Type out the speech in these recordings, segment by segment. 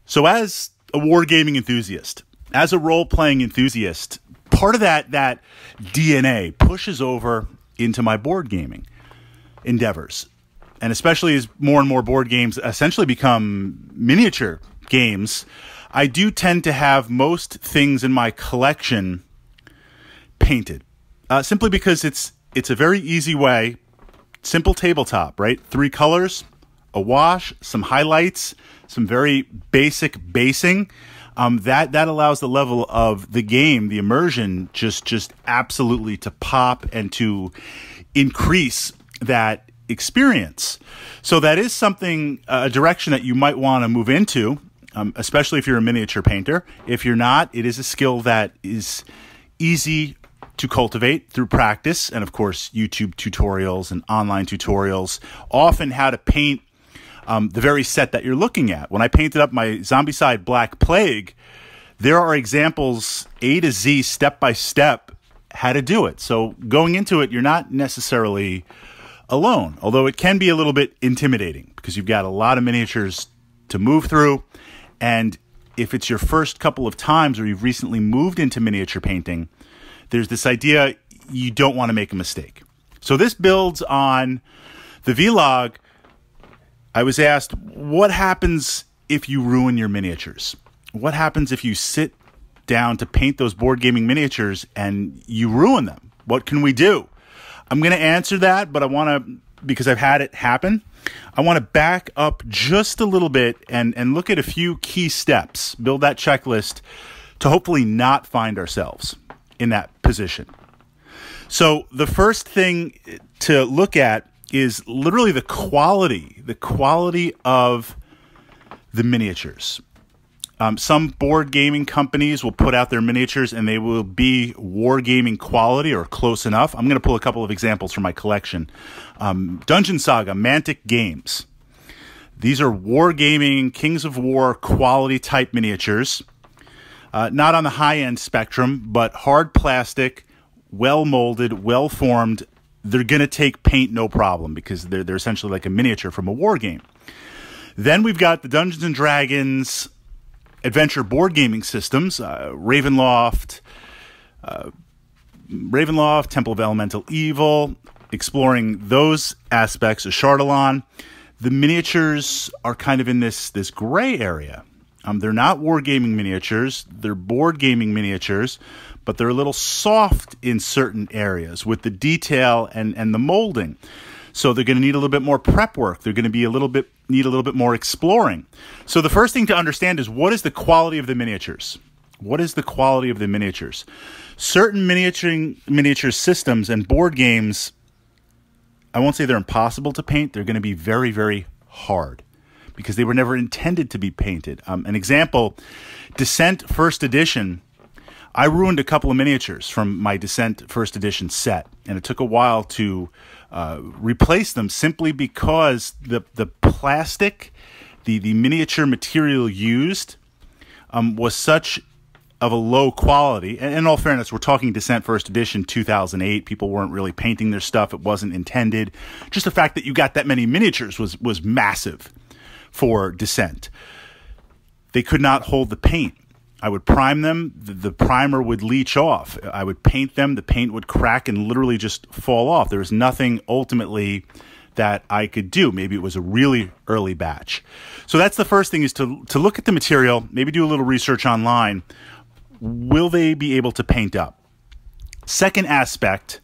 So as a wargaming enthusiast, as a role-playing enthusiast, part of that DNA pushes over into my board gaming endeavors. And especially as more and more board games essentially become miniature games, I do tend to have most things in my collection painted. Simply because it's a very easy way, simple tabletop, right? 3 colors, a wash, some highlights, some very basic basing. That allows the level of the game, the immersion, just absolutely to pop and to increase that experience. So that is something, a direction that you might want to move into, especially if you're a miniature painter. If you're not, it is a skill that is easy to cultivate through practice and, of course, YouTube tutorials and online tutorials, often how to paint the very set that you're looking at. When I painted up my Zombicide Black Plague, there are examples A to Z, step by step, how to do it. So going into it, you're not necessarily alone, although it can be a little bit intimidating because you've got a lot of miniatures to move through. And if it's your first couple of times or you've recently moved into miniature painting, there's this idea you don't want to make a mistake. So this builds on the vlog. I was asked, what happens if you ruin your miniatures? What happens if you sit down to paint those board gaming miniatures and you ruin them? What can we do? I'm going to answer that, but I want to, because I've had it happen, I want to back up just a little bit and look at a few key steps, build that checklist to hopefully not find ourselves in that position. So the first thing to look at is literally the quality of the miniatures. Some board gaming companies will put out their miniatures and they will be wargaming quality or close enough. I'm going to pull a couple of examples from my collection. Dungeon Saga, Mantic Games. These are wargaming, Kings of War quality type miniatures. Not on the high-end spectrum, but hard plastic, well-molded, well-formed. They're going to take paint no problem because they're essentially like a miniature from a war game. Then we've got the Dungeons & Dragons adventure board gaming systems, Ravenloft, Temple of Elemental Evil, exploring those aspects of Chardalon. The miniatures are kind of in this gray area. They're not wargaming miniatures, they're board gaming miniatures, but they're a little soft in certain areas with the detail and the molding. So they're going to need a little bit more prep work. They're going to be need a little bit more exploring. So the first thing to understand is, what is the quality of the miniatures? What is the quality of the miniatures? Certain miniature systems and board games, I won't say they're impossible to paint. They're going to be very, very hard because they were never intended to be painted. An example, Descent First Edition. I ruined a couple of miniatures from my Descent First Edition set, and it took a while to replace them simply because the plastic, the miniature material used was such of a low quality. And in all fairness, we're talking Descent First Edition 2008. People weren't really painting their stuff. It wasn't intended. Just the fact that you got that many miniatures was massive for Descent. They could not hold the paint. I would prime them, the primer would leach off. I would paint them, the paint would crack and literally just fall off. There was nothing ultimately that I could do. Maybe it was a really early batch. So that's the first thing, is to look at the material, maybe do a little research online. Will they be able to paint up? Second aspect,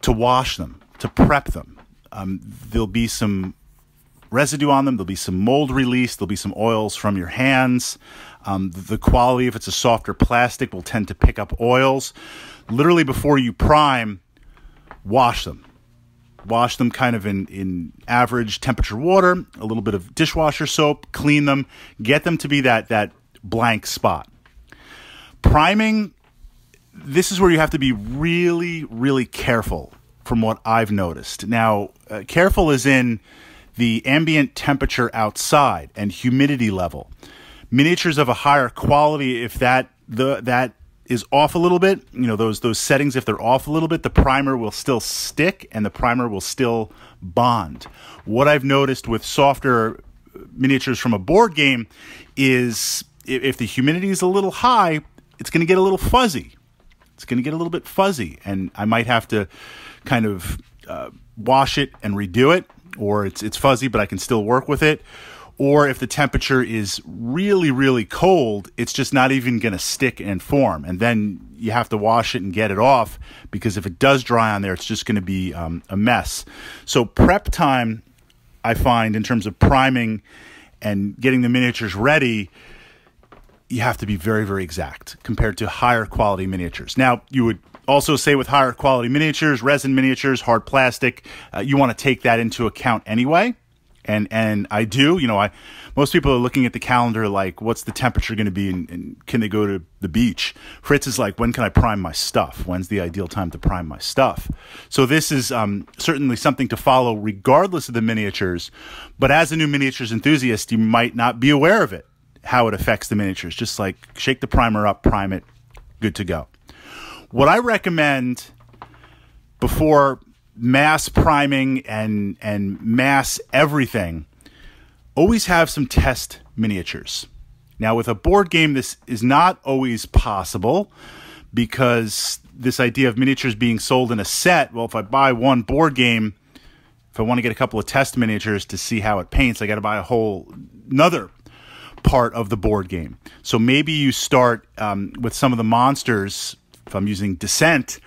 to wash them, to prep them. There'll be some residue on them. There'll be some mold release. There'll be some oils from your hands. The quality, if it's a softer plastic, will tend to pick up oils. Literally before you prime, wash them. Wash them kind of in average temperature water, a little bit of dishwasher soap, clean them, get them to be that blank spot. Priming, this is where you have to be really, really careful from what I've noticed. Now, careful is in the ambient temperature outside and humidity level. Miniatures of a higher quality, if that is off a little bit, you know, those settings, if they're off a little bit, the primer will still stick and the primer will still bond. What I've noticed with softer miniatures from a board game is if the humidity is a little high, it's going to get a little fuzzy. It's going to get a little bit fuzzy, and I might have to kind of wash it and redo it, or it's fuzzy, but I can still work with it. Or if the temperature is really, really cold, it's just not even going to stick and form. And then you have to wash it and get it off, because if it does dry on there, it's just going to be a mess. So prep time, I find, in terms of priming and getting the miniatures ready, you have to be very, very exact compared to higher quality miniatures. Now, you would also say with higher quality miniatures, resin miniatures, hard plastic, you want to take that into account anyway. And I do, most people are looking at the calendar like, what's the temperature going to be, and can they go to the beach? Fritz is like, when can I prime my stuff? When's the ideal time to prime my stuff? So this is certainly something to follow regardless of the miniatures. But as a new miniatures enthusiast, you might not be aware of it, how it affects the miniatures. Just like shake the primer up, prime it, good to go. What I recommend before mass priming and mass everything, always have some test miniatures. Now, with a board game, this is not always possible, because this idea of miniatures being sold in a set, well, if I buy one board game, if I want to get a couple of test miniatures to see how it paints, I got to buy a whole another part of the board game. So maybe you start with some of the monsters. If I'm using Descent,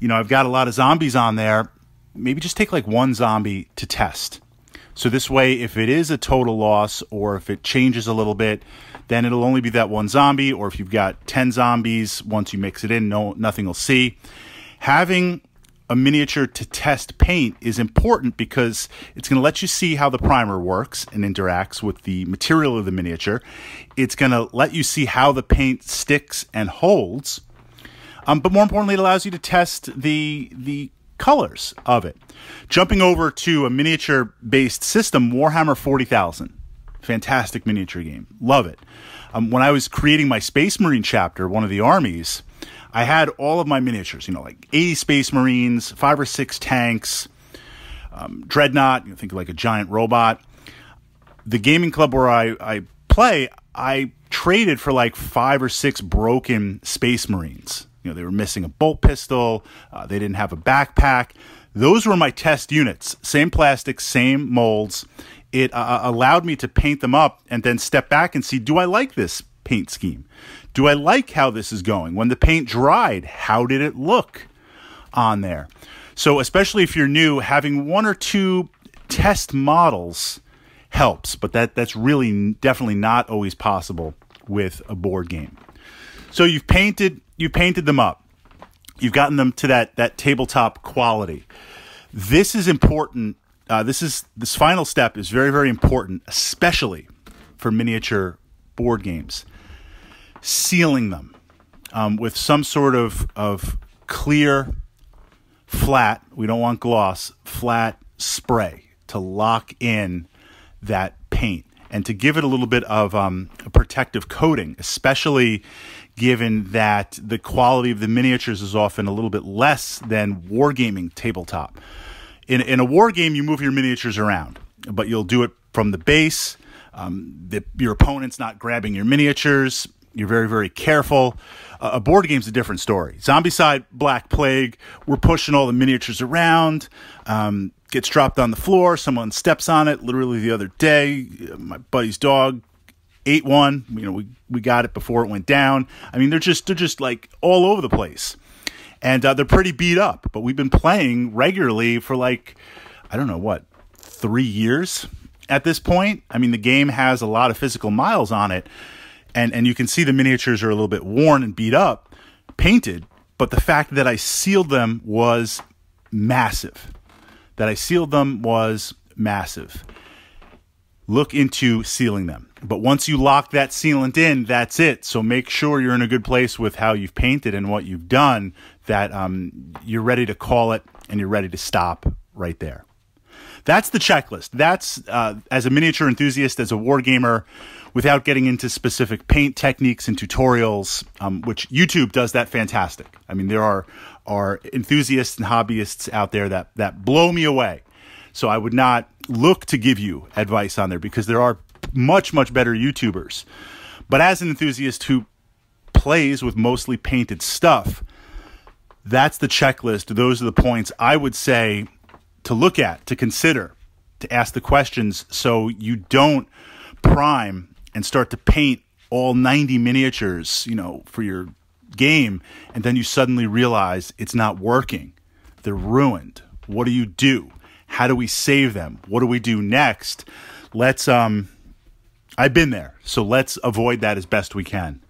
I've got a lot of zombies on there. Maybe just take like one zombie to test. So this way, if it is a total loss, or if it changes a little bit, then it'll only be that one zombie. Or if you've got 10 zombies, once you mix it in, nothing will see. Having a miniature to test paint is important, because it's going to let you see how the primer works and interacts with the material of the miniature. It's going to let you see how the paint sticks and holds. But more importantly, it allows you to test the colors of it. Jumping over to a miniature-based system, Warhammer 40,000. Fantastic miniature game. Love it. When I was creating my Space Marine chapter, one of the armies, I had all of my miniatures, like 80 Space Marines, 5 or 6 tanks, Dreadnought, think of like a giant robot. The gaming club where I play, I traded for like 5 or 6 broken Space Marines. They were missing a bolt pistol. They didn't have a backpack. Those were my test units. Same plastic, same molds. It allowed me to paint them up and then step back and see, do I like this paint scheme? Do I like how this is going? When the paint dried, how did it look on there? So especially if you're new, having 1 or 2 test models helps. But that's really definitely not always possible with a board game. So you painted them up. You've gotten them to that tabletop quality. This is important. This final step is very, very important, especially for miniature board games. Sealing them with some sort of clear, flat, we don't want gloss, flat spray to lock in that paint and to give it a little bit of a protective coating, especially given that the quality of the miniatures is often a little bit less than wargaming tabletop. In a war game, you move your miniatures around, but you'll do it from the base. Your opponent's not grabbing your miniatures. You're very, very careful. A board game's a different story. Zombicide, Black Plague, we're pushing all the miniatures around. Gets dropped on the floor. Someone steps on it. Literally the other day, my buddy's dog ate one. We got it before it went down. I mean, they're just like all over the place. And they're pretty beat up. But we've been playing regularly for 3 years at this point. I mean, the game has a lot of physical miles on it. And you can see the miniatures are a little bit worn and beat up, painted. But the fact that I sealed them was massive. Look into sealing them. But once you lock that sealant in, that's it. So make sure you're in a good place with how you've painted and what you've done, that you're ready to call it and you're ready to stop right there. That's the checklist. That's, as a miniature enthusiast, as a wargamer, without getting into specific paint techniques and tutorials, which YouTube does that fantastic. I mean, there are enthusiasts and hobbyists out there that blow me away. So I would not look to give you advice on there, because there are much, much better YouTubers. But as an enthusiast who plays with mostly painted stuff, that's the checklist. Those are the points I would say to look at, to consider, to ask the questions, so you don't prime and start to paint all 90 miniatures, for your game, and then you suddenly realize it's not working. They're ruined. What do you do? How do we save them? What do we do next? I've been there, so let's avoid that as best we can.